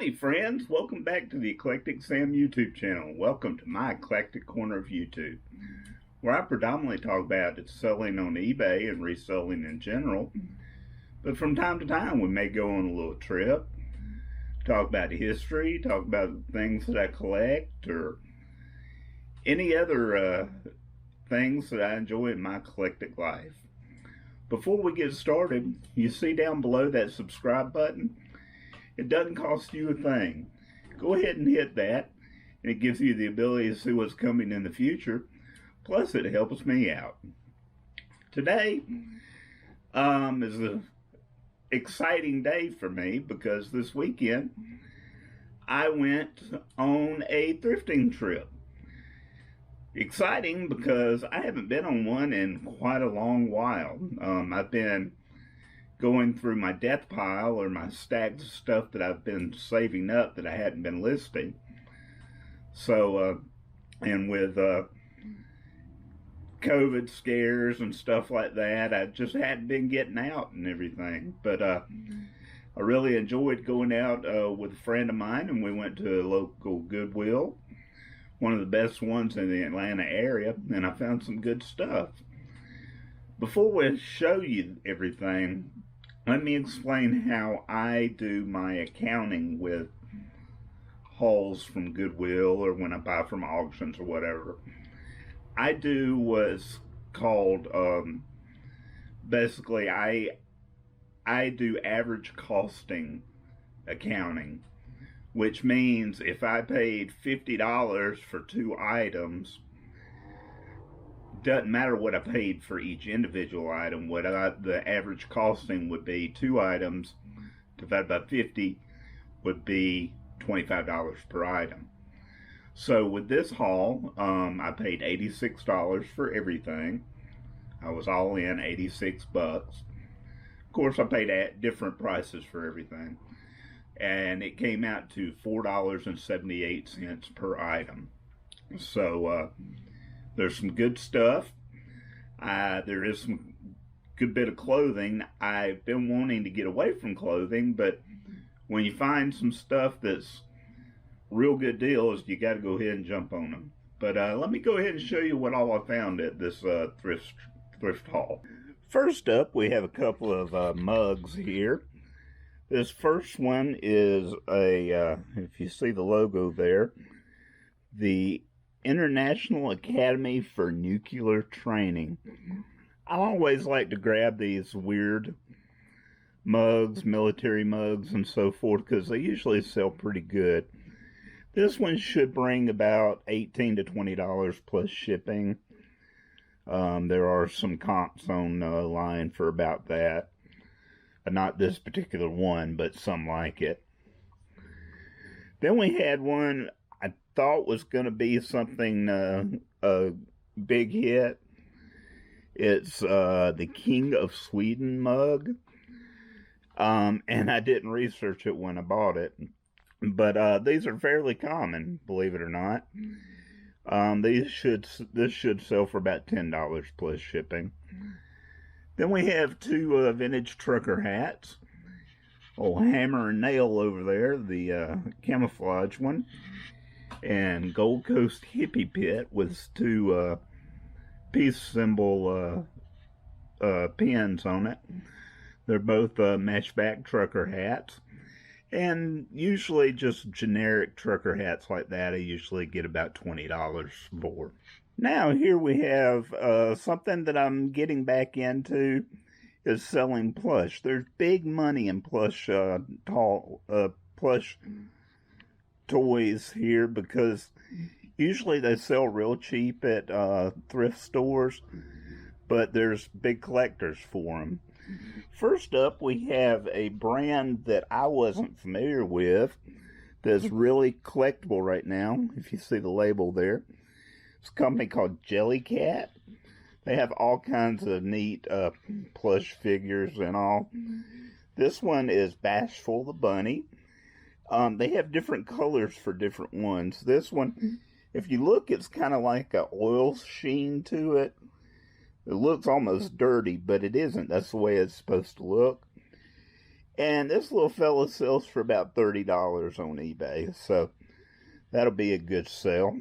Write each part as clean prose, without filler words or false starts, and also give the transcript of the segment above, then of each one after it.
Howdy friends, welcome back to the Eclectic Sam YouTube channel. Welcome to my eclectic corner of YouTube, where I predominantly talk about selling on eBay and reselling in general. But from time to time we may go on a little trip, talk about history, talk about things that I collect, or any other things that I enjoy in my eclectic life. Before we get started, you see down below that subscribe button? It doesn't cost you a thing. Go ahead and hit that, and it gives you the ability to see what's coming in the future. Plus, it helps me out. Today is an exciting day for me because this weekend I went on a thrifting trip. Exciting because I haven't been on one in quite a long while. I've been going through my death pile or my stacks of stuff that I've been saving up that I hadn't been listing. So, and with COVID scares and stuff like that, I just hadn't been getting out and everything. But I really enjoyed going out with a friend of mine, and we went to a local Goodwill, one of the best ones in the Atlanta area, and I found some good stuff. Before we show you everything, let me explain how I do my accounting with hauls from Goodwill or when I buy from auctions or whatever. I do what's called, basically I do average costing accounting, which means if I paid $50 for 2 items, doesn't matter what I paid for each individual item. What the average costing would be, 2 items divided by 50 would be $25 per item. So with this haul, I paid $86 for everything. I was all in 86 bucks. Of course, I paid at different prices for everything, and it came out to $4.78 per item. So there's some good stuff. There is some good bit of clothing. I've been wanting to get away from clothing, but when you find some stuff that's real good deals, you got to go ahead and jump on them. But let me go ahead and show you what all I found at this thrift haul. First up, we have a couple of mugs here. This first one is a, if you see the logo there, the International Academy for Nuclear Training. I always like to grab these weird mugs, military mugs and so forth, because they usually sell pretty good. This one should bring about $18 to $20 plus shipping. There are some comps online for about that. Not this particular one, but some like it. Then we had one I thought was going to be something, a big hit. It's the King of Sweden mug. And I didn't research it when I bought it. But these are fairly common, believe it or not. This should sell for about $10 plus shipping. Then we have 2 vintage trucker hats. Old Hammer and Nail over there, the camouflage one. And Gold Coast Hippie Pit with 2 peace symbol pins on it. They're both matchback trucker hats. And usually just generic trucker hats like that, I usually get about $20 for. Now here we have something that I'm getting back into, is selling plush. There's big money in plush plush toys here, because usually they sell real cheap at thrift stores, but there's big collectors for them. First up, we have a brand that I wasn't familiar with that's really collectible right now, if you see the label there. It's a company called Jellycat. They have all kinds of neat plush figures and all. This one is Bashful the Bunny. They have different colors for different ones. This one, if you look, it's kind of like an oil sheen to it. It looks almost dirty, but it isn't. That's the way it's supposed to look. And this little fella sells for about $30 on eBay, so that'll be a good sell.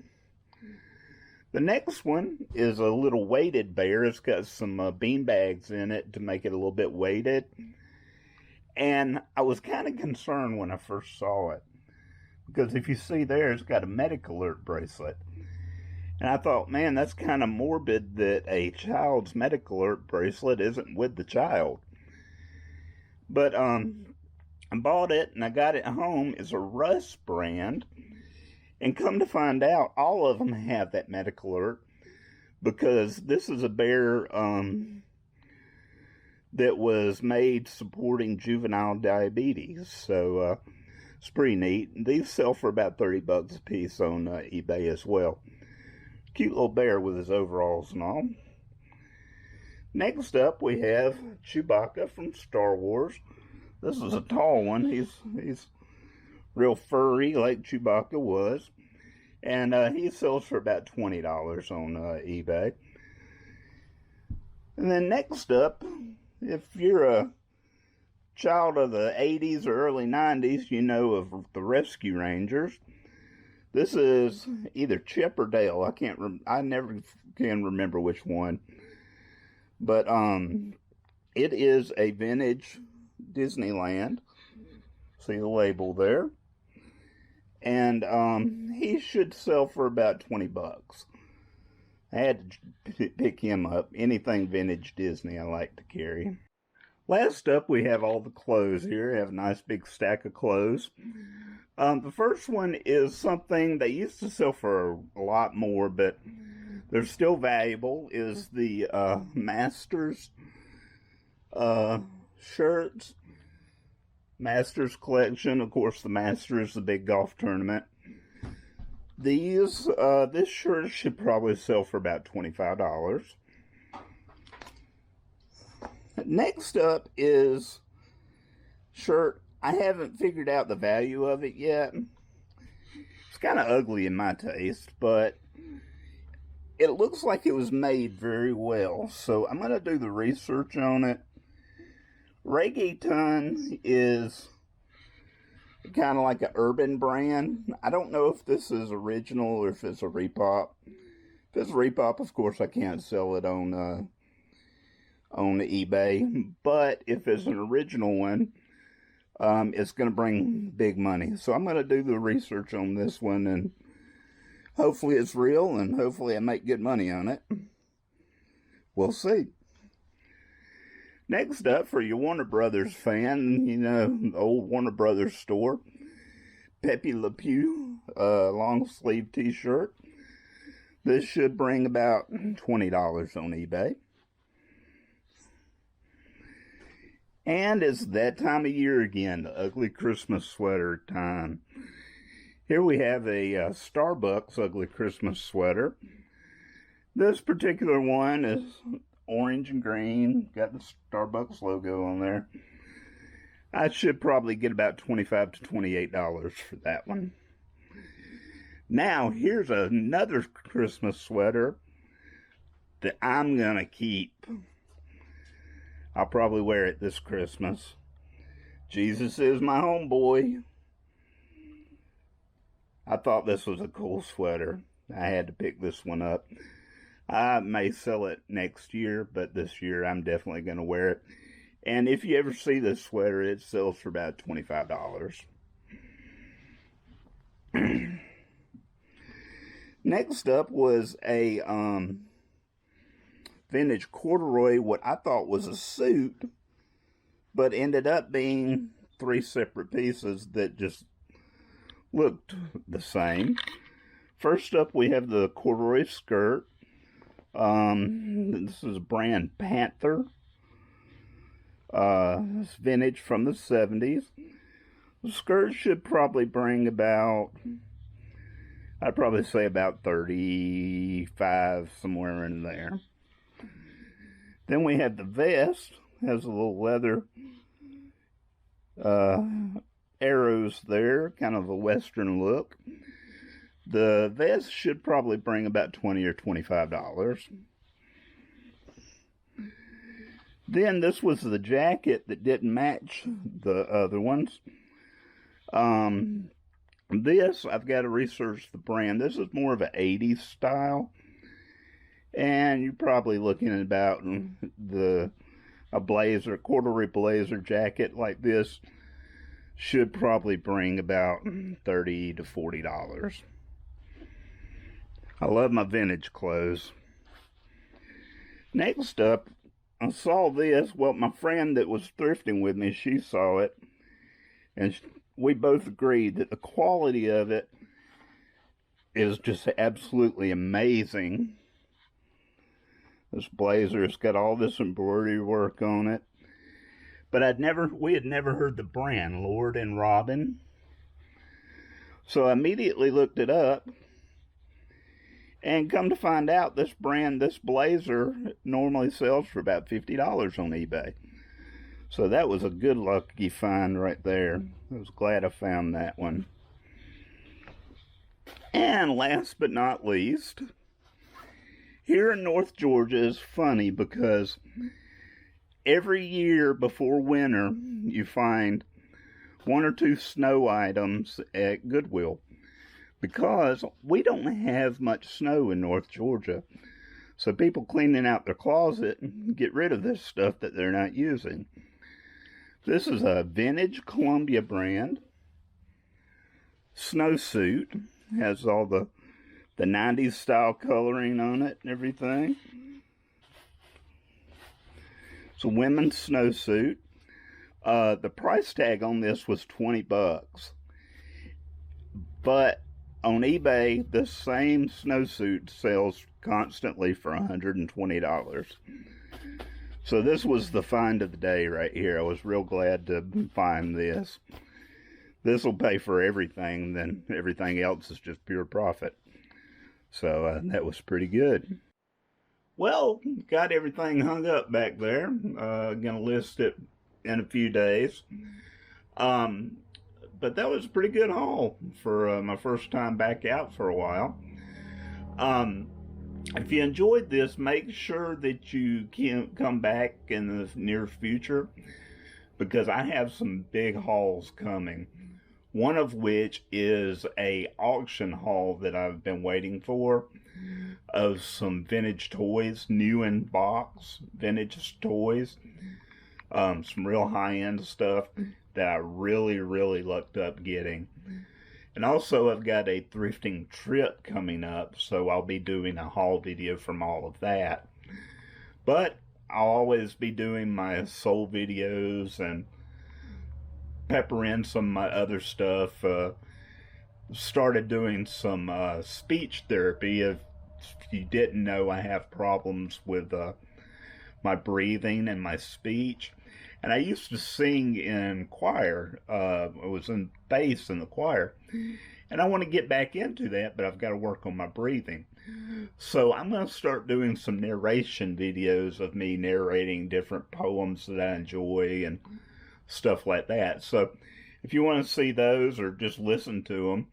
The next one is a little weighted bear. It's got some bean bags in it to make it a little bit weighted. And I was kind of concerned when I first saw it, because if you see there, it's got a medic alert bracelet. And I thought, man, that's kind of morbid that a child's medic alert bracelet isn't with the child. But I bought it and I got it home. It's a Russ brand. And come to find out, all of them have that medic alert, because this is a bear that was made supporting juvenile diabetes. So it's pretty neat. These sell for about $30 a piece on eBay as well. Cute little bear with his overalls and all. Next up, we have Chewbacca from Star Wars. This is a tall one. He's real furry like Chewbacca was. And he sells for about $20 on eBay. And then next up, if you're a child of the 80s or early 90s, you know of the Rescue Rangers. This is either Chip or Dale. I never can remember which one. But it is a vintage Disneyland. See the label there. And he should sell for about $20. I had to pick him up. Anything vintage Disney I like to carry. Last up, we have all the clothes here. I have a nice big stack of clothes. The first one is something they used to sell for a lot more, but they're still valuable, is the Masters shirts. Masters collection. Of course, the Masters, the big golf tournament. This shirt should probably sell for about $25. Next up is shirt. I haven't figured out the value of it yet. It's kind of ugly in my taste, but it looks like it was made very well. So I'm going to do the research on it. Reggaeton is kind of like an urban brand. I don't know if this is original or if it's a repop. If it's a repop, of course, I can't sell it on eBay. But if it's an original one, it's going to bring big money. So I'm going to do the research on this one, and hopefully it's real, and hopefully I make good money on it. We'll see. Next up, for your Warner Brothers fan, you know, the old Warner Brothers store, Pepe Le Pew long sleeve t-shirt. This should bring about $20 on eBay. And it's that time of year again, the ugly Christmas sweater time. Here we have a Starbucks ugly Christmas sweater. This particular one is orange and green, got the Starbucks logo on there. I should probably get about $25 to $28 for that one. Now, here's another Christmas sweater that I'm gonna keep. I'll probably wear it this Christmas. Jesus is my homeboy. I thought this was a cool sweater. I had to pick this one up. I may sell it next year, but this year I'm definitely going to wear it. And if you ever see this sweater, it sells for about $25. Next up was a vintage corduroy, what I thought was a suit, but ended up being 3 separate pieces that just looked the same. First up, we have the corduroy skirt. This is brand Panther. It's vintage from the 70s. The skirt should probably bring about, I'd probably say about 35, somewhere in there. Then we have the vest. Has a little leather arrows there, kind of a western look. The vest should probably bring about $20 or $25. Then this was the jacket that didn't match the other ones. This, I've got to research the brand. This is more of an 80s style. And you're probably looking at about a blazer, corduroy blazer jacket like this should probably bring about $30 to $40. I love my vintage clothes. Next up, I saw this. Well, my friend that was thrifting with me, she saw it. And we both agreed that the quality of it is just absolutely amazing. This blazer has got all this embroidery work on it. But we had never heard the brand, Lord and Robin. So I immediately looked it up. And come to find out, this brand, this blazer, normally sells for about $50 on eBay. So that was a good lucky find right there. I was glad I found that one. And last but not least, here in North Georgia is funny because every year before winter, you find one or two snow items at Goodwill because we don't have much snow in North Georgia. So people cleaning out their closet get rid of this stuff that they're not using. This is a vintage Columbia brand snowsuit. Has all the 90s style coloring on it and everything. It's a women's snowsuit. The price tag on this was $20. But on eBay, the same snowsuit sells constantly for $120. So this was the find of the day right here. I was real glad to find this. This will pay for everything, then everything else is just pure profit. So that was pretty good. Well, got everything hung up back there. Gonna list it in a few days. But that was a pretty good haul for my first time back out for a while. If you enjoyed this, make sure that you can come back in the near future because I have some big hauls coming. One of which is a auction haul that I've been waiting for of some vintage toys, new in box vintage toys, some real high-end stuff that I really lucked up getting. And also I've got a thrifting trip coming up, so I'll be doing a haul video from all of that. But I'll always be doing my soul videos and pepper in some of my other stuff. Started doing some speech therapy. If you didn't know, I have problems with my breathing and my speech. And I used to sing in choir. I was in bass in the choir. And I want to get back into that, but I've got to work on my breathing. So I'm going to start doing some narration videos of me narrating different poems that I enjoy and stuff like that. So if you want to see those or just listen to them,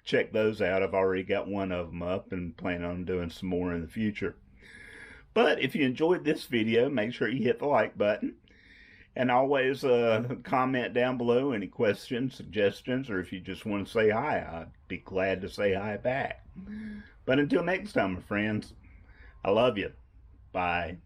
check those out. I've already got one of them up and plan on doing some more in the future. But if you enjoyed this video, make sure you hit the like button. And always comment down below any questions, suggestions, or if you just want to say hi, I'd be glad to say hi back. But until next time, my friends, I love you. Bye.